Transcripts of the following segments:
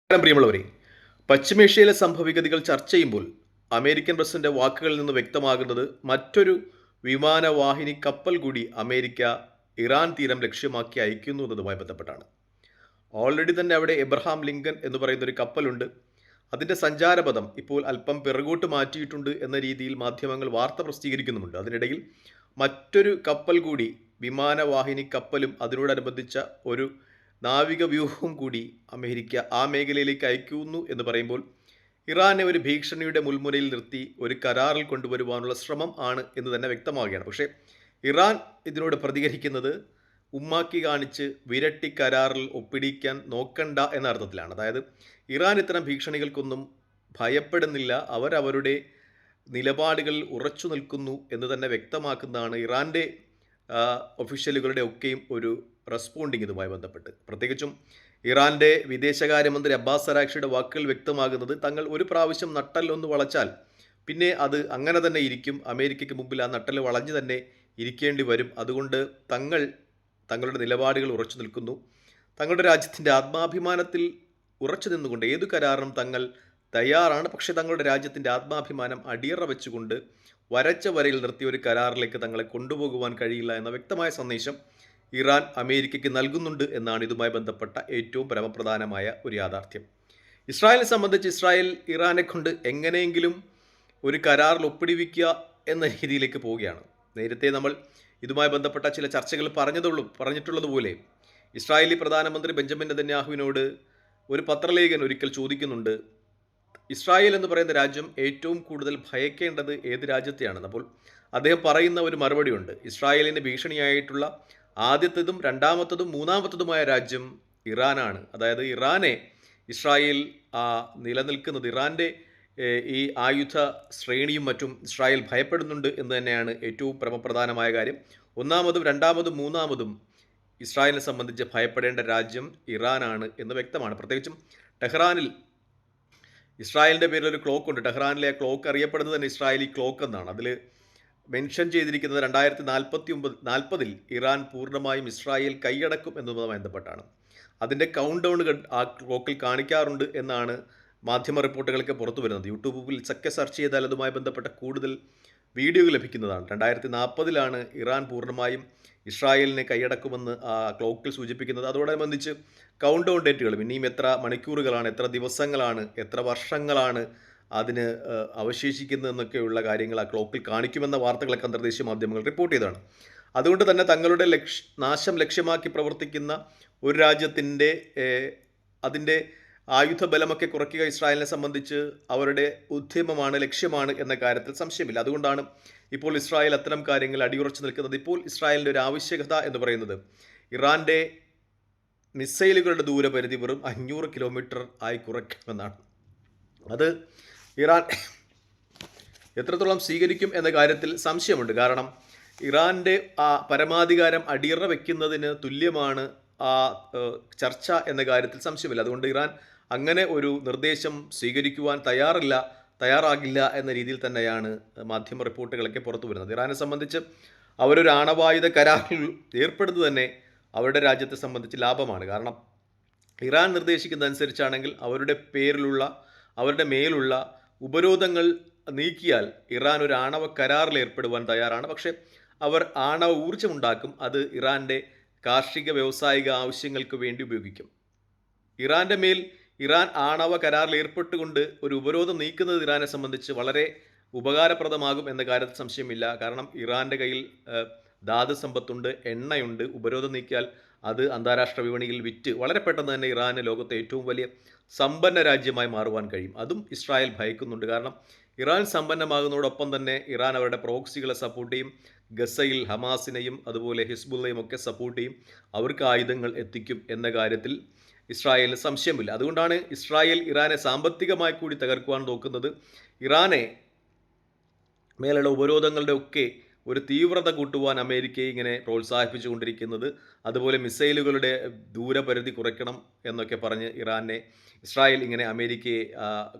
പ്രിയമുള്ളവരെ, പശ്ചിമേഷ്യയിലെ സംഭവഗതികൾ ചർച്ച ചെയ്യുമ്പോൾ അമേരിക്കൻ പ്രസിഡന്റ് വാക്കുകളിൽ നിന്ന് വ്യക്തമാകുന്നത് മറ്റൊരു വിമാനവാഹിനി കപ്പൽ കൂടി അമേരിക്ക ഇറാൻ തീരം ലക്ഷ്യമാക്കി അയക്കുന്നു എന്നതുമായി ബന്ധപ്പെട്ടാണ്. ഓൾറെഡി തന്നെ അവിടെ എബ്രഹാം ലിങ്കൻ എന്ന് പറയുന്ന ഒരു കപ്പലുണ്ട്. അതിൻ്റെ സഞ്ചാരപഥം ഇപ്പോൾ അല്പം പിറകോട്ട് മാറ്റിയിട്ടുണ്ട് എന്ന രീതിയിൽ മാധ്യമങ്ങൾ വാർത്ത പ്രസിദ്ധീകരിക്കുന്നുമുണ്ട്. അതിനിടയിൽ മറ്റൊരു കപ്പൽ കൂടി, വിമാനവാഹിനി കപ്പലും അതിനോടനുബന്ധിച്ച ഒരു നാവിക വ്യൂഹവും കൂടി അമേരിക്ക ആ മേഖലയിലേക്ക് അയക്കുന്നു എന്ന് പറയുമ്പോൾ ഇറാനെ ഒരു ഭീഷണിയുടെ മുൾമുനയിൽ നിർത്തി ഒരു കരാറിൽ കൊണ്ടുവരുവാനുള്ള ശ്രമം ആണ് എന്ന് തന്നെ വ്യക്തമാവുകയാണ്. പക്ഷേ ഇറാൻ ഇതിനോട് പ്രതികരിക്കുന്നത് ഉമ്മാക്കി കാണിച്ച് വിരട്ടി കരാറിൽ ഒപ്പിടിക്കാൻ നോക്കണ്ട എന്ന അർത്ഥത്തിലാണ്. അതായത് ഇറാൻ ഇത്തരം ഭീഷണികൾക്കൊന്നും ഭയപ്പെടുന്നില്ല, അവരവരുടെ നിലപാടുകളിൽ ഉറച്ചു നിൽക്കുന്നു എന്ന് തന്നെ വ്യക്തമാക്കുന്നതാണ് ഇറാൻ്റെ ഒഫീഷ്യലുകളുടെ ഒക്കെയും ഒരു റെസ്പോണ്ടിങ് ഇതുമായി ബന്ധപ്പെട്ട്. പ്രത്യേകിച്ചും ഇറാൻ്റെ വിദേശകാര്യമന്ത്രി അബ്ബാസ് അരാക്ഷിയുടെ വാക്കുകൾ വ്യക്തമാകുന്നത് തങ്ങൾ ഒരു പ്രാവശ്യം നട്ടല്ലൊന്ന് വളച്ചാൽ പിന്നെ അത് അങ്ങനെ തന്നെ ഇരിക്കും, അമേരിക്കയ്ക്ക് മുമ്പിൽ ആ നട്ടൽ വളഞ്ഞു തന്നെ ഇരിക്കേണ്ടി വരും. അതുകൊണ്ട് തങ്ങളുടെ നിലപാടുകൾ ഉറച്ചു നിൽക്കുന്നു. തങ്ങളുടെ രാജ്യത്തിൻ്റെ ആത്മാഭിമാനത്തിൽ ഉറച്ചു നിന്നുകൊണ്ട് ഏതു കരാറിനും തങ്ങൾ തയ്യാറാണ്. പക്ഷേ തങ്ങളുടെ രാജ്യത്തിൻ്റെ ആത്മാഭിമാനം അടിയറ വെച്ചുകൊണ്ട് വരച്ച വരയിൽ നിർത്തിയ ഒരു കരാറിലേക്ക് തങ്ങളെ കൊണ്ടുപോകുവാൻ കഴിയില്ല എന്ന വ്യക്തമായ സന്ദേശം ഇറാൻ അമേരിക്കയ്ക്ക് നൽകുന്നുണ്ട് എന്നാണ് ഇതുമായി ബന്ധപ്പെട്ട ഏറ്റവും പരമപ്രധാനമായ ഒരു യാഥാർത്ഥ്യം. ഇസ്രായേലിനെ സംബന്ധിച്ച് ഇസ്രായേൽ ഇറാനെ കൊണ്ട് എങ്ങനെയെങ്കിലും ഒരു കരാറിൽ ഒപ്പിടിവിക്കുക എന്ന രീതിയിലേക്ക് പോവുകയാണ്. നേരത്തെ നമ്മൾ ഇതുമായി ബന്ധപ്പെട്ട ചില ചർച്ചകൾ പറഞ്ഞിട്ടുള്ളതുപോലെ ഇസ്രായേലി പ്രധാനമന്ത്രി ബെഞ്ചമിൻ നെതന്യാഹുവിനോട് ഒരു പത്രലേഖകൻ ഒരിക്കൽ ചോദിക്കുന്നുണ്ട്, ഇസ്രായേൽ എന്ന് പറയുന്ന രാജ്യം ഏറ്റവും കൂടുതൽ ഭയക്കേണ്ടത് ഏത് രാജ്യത്തെയാണെന്ന്. അപ്പോൾ അദ്ദേഹം പറയുന്ന ഒരു മറുപടിയുണ്ട്, ഇസ്രായേലിന് ഭീഷണിയായിട്ടുള്ള ആദ്യത്തേതും രണ്ടാമത്തതും മൂന്നാമത്തതുമായ രാജ്യം ഇറാനാണ്. അതായത് ഇറാനെ ഇസ്രായേൽ നിലനിൽക്കുന്നത്, ഇറാൻ്റെ ഈ ആയുധ ശ്രേണിയും മറ്റും ഇസ്രായേൽ ഭയപ്പെടുന്നുണ്ട് എന്ന് തന്നെയാണ് ഏറ്റവും പരമപ്രധാനമായ കാര്യം. ഒന്നാമതും രണ്ടാമതും മൂന്നാമതും ഇസ്രായേലിനെ സംബന്ധിച്ച് ഭയപ്പെടേണ്ട രാജ്യം ഇറാനാണ് എന്ന് വ്യക്തമാണ്. പ്രത്യേകിച്ചും ടെഹ്റാനിൽ ഇസ്രായേലിൻ്റെ പേരിൽ ഒരു ക്ലോക്ക് ഉണ്ട്. ടെഹ്റാനിലെ ആ ക്ലോക്ക് അറിയപ്പെടുന്നത് തന്നെ ഇസ്രായേലി ക്ലോക്ക് എന്നാണ്. അതിൽ മെൻഷൻ ചെയ്തിരിക്കുന്നത് 2040 ഇറാൻ പൂർണ്ണമായും ഇസ്രായേൽ കൈയടക്കും എന്നതുമായി ബന്ധപ്പെട്ടാണ്. അതിൻ്റെ കൗണ്ട് ഡൗൺ ആ ക്ലോക്കിൽ കാണിക്കാറുണ്ട് എന്നാണ് മാധ്യമ റിപ്പോർട്ടുകളൊക്കെ പുറത്തു വരുന്നത്. യൂട്യൂബിൽ ഒക്കെ സെർച്ച് ചെയ്താൽ അതുമായി ബന്ധപ്പെട്ട കൂടുതൽ വീഡിയോകൾ ലഭിക്കുന്നതാണ്. 2040 ഇറാൻ പൂർണ്ണമായും ഇസ്രായേലിനെ കൈയടക്കുമെന്ന് ആ ക്ലോക്കിൽ സൂചിപ്പിക്കുന്നത്. അതോടനുബന്ധിച്ച് കൗണ്ട് ഡൗൺ ഡേറ്റുകളും ഇനിയും എത്ര മണിക്കൂറുകളാണ്, എത്ര ദിവസങ്ങളാണ്, എത്ര വർഷങ്ങളാണ് അതിന് അവശേഷിക്കുന്നതെന്നൊക്കെയുള്ള കാര്യങ്ങൾ ആ ക്ലോക്കിൽ കാണിക്കുമെന്ന വാർത്തകളൊക്കെ അന്തർദേശീയ മാധ്യമങ്ങൾ റിപ്പോർട്ട് ചെയ്തതാണ്. അതുകൊണ്ട് തന്നെ തങ്ങളുടെ നാശം ലക്ഷ്യമാക്കി പ്രവർത്തിക്കുന്ന ഒരു രാജ്യത്തിൻ്റെ അതിൻ്റെ ആയുധബലമൊക്കെ കുറയ്ക്കുക ഇസ്രായേലിനെ സംബന്ധിച്ച് അവരുടെ ഉദ്യമമാണ്, ലക്ഷ്യമാണ് എന്ന കാര്യത്തിൽ സംശയമില്ല. അതുകൊണ്ടാണ് ഇപ്പോൾ ഇസ്രായേൽ അത്തരം കാര്യങ്ങൾ അടിയുറച്ചു നിൽക്കുന്നത്. ഇപ്പോൾ ഇസ്രായേലിൻ്റെ ഒരു ആവശ്യകത എന്ന് പറയുന്നത് ഇറാൻ്റെ മിസൈലുകളുടെ ദൂരപരിധി വെറും 500 കിലോമീറ്റർ ആയി കുറയ്ക്കണമെന്നാണ്. അത് ഇറാൻ എത്രത്തോളം സ്വീകരിക്കും എന്ന കാര്യത്തിൽ സംശയമുണ്ട്. കാരണം ഇറാൻ്റെ ആ പരമാധികാരം അടിയറ വയ്ക്കുന്നതിന് തുല്യമാണ് ആ ചർച്ച എന്ന കാര്യത്തിൽ സംശയമില്ല. അതുകൊണ്ട് ഇറാൻ അങ്ങനെ ഒരു നിർദ്ദേശം സ്വീകരിക്കുവാൻ തയ്യാറാകില്ല എന്ന രീതിയിൽ തന്നെയാണ് മാധ്യമ റിപ്പോർട്ടുകളൊക്കെ പുറത്തു വരുന്നത്. ഇറാനെ സംബന്ധിച്ച് അവരൊരു ആണവായുധ കരാറിൽ ഏർപ്പെടുന്നത് തന്നെ അവരുടെ രാജ്യത്തെ സംബന്ധിച്ച് ലാഭമാണ്. കാരണം ഇറാൻ നിർദ്ദേശിക്കുന്നതനുസരിച്ചാണെങ്കിൽ അവരുടെ മേലുള്ള ഉപരോധങ്ങൾ നീക്കിയാൽ ഇറാൻ ഒരു ആണവ കരാറിൽ ഏർപ്പെടുവാൻ തയ്യാറാണ്. പക്ഷേ അവർ ആണവ ഊർജ്ജമുണ്ടാക്കും, അത് ഇറാൻ്റെ കാർഷിക വ്യാവസായിക ആവശ്യങ്ങൾക്ക് വേണ്ടി ഉപയോഗിക്കും. ഇറാൻ ആണവ കരാറിൽ ഏർപ്പെട്ടുകൊണ്ട് ഒരു ഉപരോധം നീക്കുന്നത് ഇറാനെ സംബന്ധിച്ച് വളരെ ഉപകാരപ്രദമാകും എന്ന കാര്യത്തിൽ സംശയമില്ല. കാരണം ഇറാൻ്റെ കയ്യിൽ ധാതു സമ്പത്തുണ്ട്, എണ്ണയുണ്ട്. ഉപരോധം നീക്കിയാൽ അത് അന്താരാഷ്ട്ര വിപണിയിൽ വിറ്റ് വളരെ പെട്ടെന്ന് തന്നെ ഇറാന് ലോകത്തെ ഏറ്റവും വലിയ സമ്പന്ന രാജ്യമായി മാറുവാൻ കഴിയും. അതും ഇസ്രായേൽ ഭയക്കുന്നുണ്ട്. കാരണം ഇറാൻ സമ്പന്നമാകുന്നതോടൊപ്പം തന്നെ ഇറാൻ അവരുടെ പ്രോക്സികളെ സപ്പോർട്ട് ചെയ്യും, ഗസയിൽ ഹമാസിനെയും അതുപോലെ ഹിസ്ബുള്ളയും ഒക്കെ സപ്പോർട്ട് ചെയ്യും, അവർക്ക് ആയുധങ്ങൾ എത്തിക്കും എന്ന കാര്യത്തിൽ ഇസ്രായേലിന് സംശയമില്ല. അതുകൊണ്ടാണ് ഇസ്രായേൽ ഇറാനെ സാമ്പത്തികമായി കൂടി തകർക്കുവാൻ നോക്കുന്നത്. ഇറാനെ മേലുള്ള ഉപരോധങ്ങളുടെ ഒക്കെ ഒരു തീവ്രത കൂട്ടുവാൻ അമേരിക്കയെ ഇങ്ങനെ പ്രോത്സാഹിപ്പിച്ചുകൊണ്ടിരിക്കുന്നത്. അതുപോലെ മിസൈലുകളുടെ ദൂരപരിധി കുറയ്ക്കണം എന്നൊക്കെ പറഞ്ഞ് ഇസ്രായേൽ ഇങ്ങനെ അമേരിക്കയെ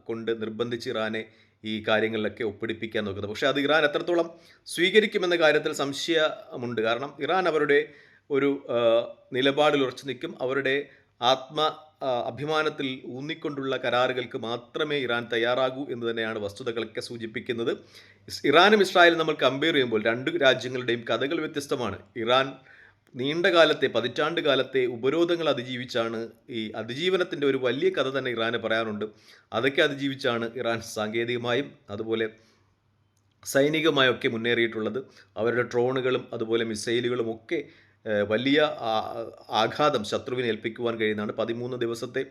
കൊണ്ട് നിർബന്ധിച്ച് ഇറാനെ ഈ കാര്യങ്ങളിലൊക്കെ ഒപ്പിടിപ്പിക്കാൻ നോക്കുന്നത്. പക്ഷേ അത് ഇറാൻ എത്രത്തോളം സ്വീകരിക്കുമെന്ന കാര്യത്തിൽ സംശയമുണ്ട്. കാരണം ഇറാൻ അവരുടെ ഒരു നിലപാടിൽ ഉറച്ചു നിൽക്കും. അവരുടെ അഭിമാനത്തിൽ ഊന്നിക്കൊണ്ടുള്ള കരാറുകൾക്ക് മാത്രമേ ഇറാൻ തയ്യാറാകൂ എന്ന് തന്നെയാണ് വസ്തുതകളൊക്കെ സൂചിപ്പിക്കുന്നത്. ഇറാനും ഇസ്രായേലും നമ്മൾ കമ്പയർ ചെയ്യുമ്പോൾ രണ്ട് രാജ്യങ്ങളുടെയും കഥകൾ വ്യത്യസ്തമാണ്. ഇറാൻ നീണ്ട കാലത്തെ പതിറ്റാണ്ട് കാലത്തെ ഉപരോധങ്ങൾ അതിജീവിച്ചാണ്, ഈ അതിജീവനത്തിൻ്റെ ഒരു വലിയ കഥ തന്നെ ഇറാന് പറയാനുണ്ട്. അതൊക്കെ അതിജീവിച്ചാണ് ഇറാൻ സാങ്കേതികമായും അതുപോലെ സൈനികമായൊക്കെ മുന്നേറിയിട്ടുള്ളത്. അവരുടെ ഡ്രോണുകളും അതുപോലെ മിസൈലുകളും ഒക്കെ വലിയ ആഘാതം ശത്രുവിനെ ഏൽപ്പിക്കുവാൻ കഴിയുന്നതാണ്. 13 ദിവസത്തെ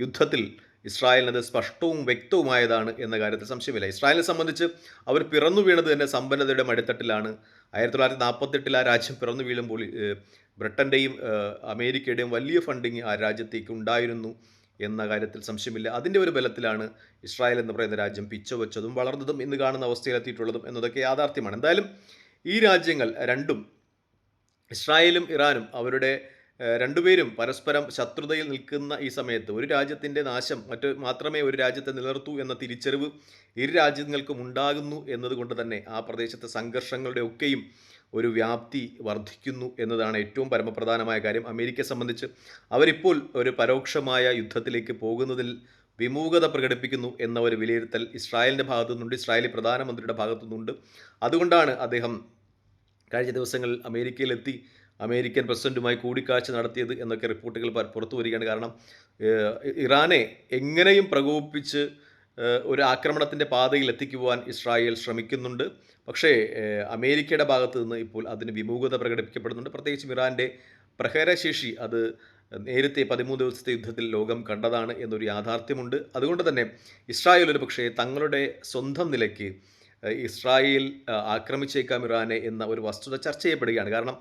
യുദ്ധത്തിൽ ഇസ്രായേലിനത് സ്പഷ്ടവും വ്യക്തവുമായതാണ് എന്ന കാര്യത്തിൽ സംശയമില്ല. ഇസ്രായേലിനെ സംബന്ധിച്ച് അവർ പിറന്നു വീണത് തന്നെ സമ്പന്നതയുടെ മടിത്തട്ടിലാണ്. 1948 ആ രാജ്യം പിറന്നു വീഴുമ്പോൾ ബ്രിട്ടൻ്റെയും അമേരിക്കയുടെയും വലിയ ഫണ്ടിങ് ആ രാജ്യത്തേക്ക് ഉണ്ടായിരുന്നു എന്ന കാര്യത്തിൽ സംശയമില്ല. അതിൻ്റെ ഒരു ബലത്തിലാണ് ഇസ്രായേൽ എന്ന് പറയുന്ന രാജ്യം പിച്ചവെച്ചതും വളർന്നതും ഇന്ന് കാണുന്ന അവസ്ഥയിലെത്തിയിട്ടുള്ളതും എന്നതൊക്കെ യാഥാർത്ഥ്യമാണ്. എന്തായാലും ഈ രാജ്യങ്ങൾ രണ്ടും, ഇസ്രായേലും ഇറാനും, അവരുടെ രണ്ടുപേരും പരസ്പരം ശത്രുതയിൽ നിൽക്കുന്ന ഈ സമയത്ത് ഒരു രാജ്യത്തിൻ്റെ നാശം മാത്രമേ ഒരു രാജ്യത്തെ നിലനിർത്തൂ എന്ന തിരിച്ചറിവ് ഇരു രാജ്യങ്ങൾക്കും ഉണ്ടാകുന്നു എന്നതുകൊണ്ട് തന്നെ ആ പ്രദേശത്തെ സംഘർഷങ്ങളുടെ ഒക്കെയും ഒരു വ്യാപ്തി വർദ്ധിക്കുന്നു എന്നതാണ് ഏറ്റവും പരമപ്രധാനമായ കാര്യം. അമേരിക്കയെ സംബന്ധിച്ച് അവരിപ്പോൾ ഒരു പരോക്ഷമായ യുദ്ധത്തിലേക്ക് പോകുന്നതിൽ വിമുഖത പ്രകടിപ്പിക്കുന്നു എന്ന ഒരു വിലയിരുത്തൽ ഇസ്രായേലിൻ്റെ ഭാഗത്തു നിന്നുണ്ട്, ഇസ്രായേലി പ്രധാനമന്ത്രിയുടെ ഭാഗത്തു നിന്നുണ്ട്. അതുകൊണ്ടാണ് അദ്ദേഹം കഴിഞ്ഞ ദിവസങ്ങളിൽ അമേരിക്കയിലെത്തി അമേരിക്കൻ പ്രസിഡന്റുമായി കൂടിക്കാഴ്ച നടത്തിയത് എന്നൊക്കെ റിപ്പോർട്ടുകൾ പുറത്തു വരികയാണ്. കാരണം ഇറാനെ എങ്ങനെയും പ്രകോപിപ്പിച്ച് ഒരു ആക്രമണത്തിൻ്റെ പാതയിൽ എത്തിക്കുവാൻ ഇസ്രായേൽ ശ്രമിക്കുന്നുണ്ട്. പക്ഷേ അമേരിക്കയുടെ ഭാഗത്ത് നിന്ന് ഇപ്പോൾ അതിന് വിമുഖത പ്രകടിപ്പിക്കപ്പെടുന്നുണ്ട്. പ്രത്യേകിച്ചും ഇറാൻ്റെ പ്രഹരശേഷി അത് നേരത്തെ 13 ദിവസത്തെ യുദ്ധത്തിൽ ലോകം കണ്ടതാണ് എന്നൊരു യാഥാർത്ഥ്യമുണ്ട്. അതുകൊണ്ട് തന്നെ ഇസ്രായേൽ ഒരു പക്ഷേ തങ്ങളുടെ സ്വന്തം നിലയ്ക്ക് ഇസ്രായേൽ ആക്രമിച്ചേക്കാം ഇറാനെ എന്ന ഒരു വസ്തുത ചർച്ച ചെയ്യപ്പെടുകയാണ്. കാരണം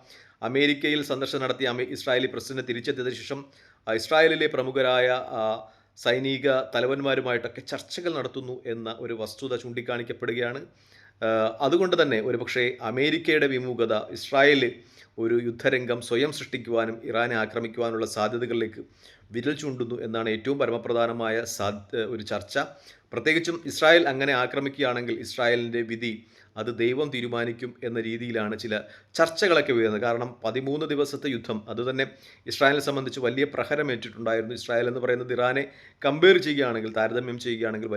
അമേരിക്കയിൽ സന്ദർശനം നടത്തിയ ഇസ്രായേലി പ്രസിഡന്റ് തിരിച്ചെത്തിയതിനു ശേഷം ഇസ്രായേലിലെ പ്രമുഖരായ സൈനിക തലവന്മാരുമായിട്ടൊക്കെ ചർച്ചകൾ നടത്തുന്നു എന്ന ഒരു വസ്തുത ചൂണ്ടിക്കാണിക്കപ്പെടുകയാണ്. അതുകൊണ്ട് തന്നെ ഒരുപക്ഷെ അമേരിക്കയുടെ വിമുഖത ഇസ്രായേൽ ഒരു യുദ്ധരംഗം സ്വയം സൃഷ്ടിക്കുവാനും ഇറാനെ ആക്രമിക്കുവാനുള്ള സാധ്യതകളിലേക്ക് വിരൽ ചൂണ്ടുന്നു എന്നാണ് ഏറ്റവും പരമപ്രധാനമായ ഒരു ചർച്ച. പ്രത്യേകിച്ചും ഇസ്രായേൽ അങ്ങനെ ആക്രമിക്കുകയാണെങ്കിൽ ഇസ്രായേലിൻ്റെ വിധി അത് ദൈവം തീരുമാനിക്കും എന്ന രീതിയിലാണ് ചില ചർച്ചകളൊക്കെ ഉയർന്നത്. കാരണം 13 ദിവസത്തെ യുദ്ധം അതുതന്നെ ഇസ്രായേലിനെ സംബന്ധിച്ച് വലിയ പ്രഹരമേറ്റിട്ടുണ്ടായിരുന്നു. ഇസ്രായേൽ എന്ന് പറയുന്നത് ഇറാനെ കമ്പയർ ചെയ്യുകയാണെങ്കിൽ, താരതമ്യം ചെയ്യുകയാണെങ്കിൽ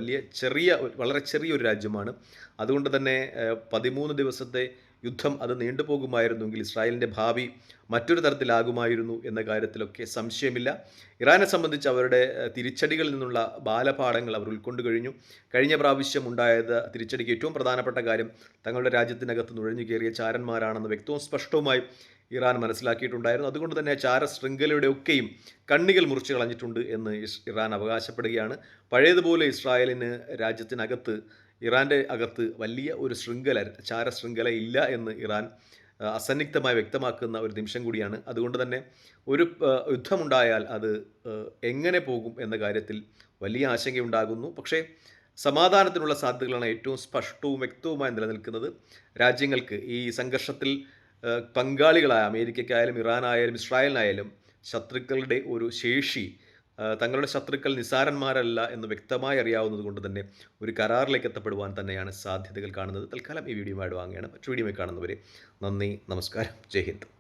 വളരെ ചെറിയൊരു രാജ്യമാണ്. അതുകൊണ്ട് തന്നെ 13 ദിവസത്തെ യുദ്ധം അത് നീണ്ടുപോകുമായിരുന്നെങ്കിൽ ഇസ്രായേലിൻ്റെ ഭാവി മറ്റൊരു തരത്തിലാകുമായിരുന്നു എന്ന കാര്യത്തിലൊക്കെ സംശയമില്ല. ഇറാനെ സംബന്ധിച്ച് അവരുടെ തിരിച്ചടികളിൽ നിന്നുള്ള ബാലപാഠങ്ങൾ അവർ ഉൾക്കൊണ്ടു കഴിഞ്ഞു. കഴിഞ്ഞ പ്രാവശ്യം ഉണ്ടായത് തിരിച്ചടിക്ക് ഏറ്റവും പ്രധാനപ്പെട്ട കാര്യം തങ്ങളുടെ രാജ്യത്തിനകത്ത് നുഴഞ്ഞു കയറിയ ചാരന്മാരാണെന്ന് വ്യക്തവും സ്പഷ്ടവുമായി ഇറാൻ മനസ്സിലാക്കിയിട്ടുണ്ടായിരുന്നു. അതുകൊണ്ട് തന്നെ ചാര ശൃംഖലയുടെ ഒക്കെയും കണ്ണികൾ മുറിച്ച് കളഞ്ഞിട്ടുണ്ട് എന്ന് ഇറാൻ അവകാശപ്പെടുകയാണ്. പഴയതുപോലെ ഇസ്രായേലിന് രാജ്യത്തിനകത്ത്, ഇറാൻ്റെ അകത്ത് വലിയ ഒരു ചാരശൃംഖല ഇല്ല എന്ന് ഇറാൻ അസന്നിഗ്ധമായി വ്യക്തമാക്കുന്ന ഒരു നിമിഷം കൂടിയാണ്. അതുകൊണ്ട് തന്നെ ഒരു യുദ്ധമുണ്ടായാൽ അത് എങ്ങനെ പോകും എന്ന കാര്യത്തിൽ വലിയ ആശങ്കയുണ്ടാകുന്നു. പക്ഷേ സമാധാനത്തിനുള്ള സാധ്യതകളാണ് ഏറ്റവും സ്പഷ്ടവും വ്യക്തവുമായി നിലനിൽക്കുന്നത്. രാജ്യങ്ങൾക്ക് ഈ സംഘർഷത്തിൽ പങ്കാളികളായ അമേരിക്കയ്ക്കായാലും ഇറാനായാലും ഇസ്രായേലിനായാലും ശത്രുക്കളുടെ ഒരു ശേഷി, തങ്ങളുടെ ശത്രുക്കൾ നിസ്സാരന്മാരല്ല എന്ന് വ്യക്തമായി അറിയാവുന്നത് കൊണ്ട് തന്നെ ഒരു കരാറിലേക്ക് എത്തപ്പെടുവാൻ തന്നെയാണ് സാധ്യതകൾ കാണുന്നത്. തൽക്കാലം ഈ വീഡിയോയുമായിട്ട് വാങ്ങുകയാണ്. മറ്റു വീഡിയോയിൽ കാണുന്നവരെ നന്ദി, നമസ്കാരം, ജയ് ഹിന്ദ്.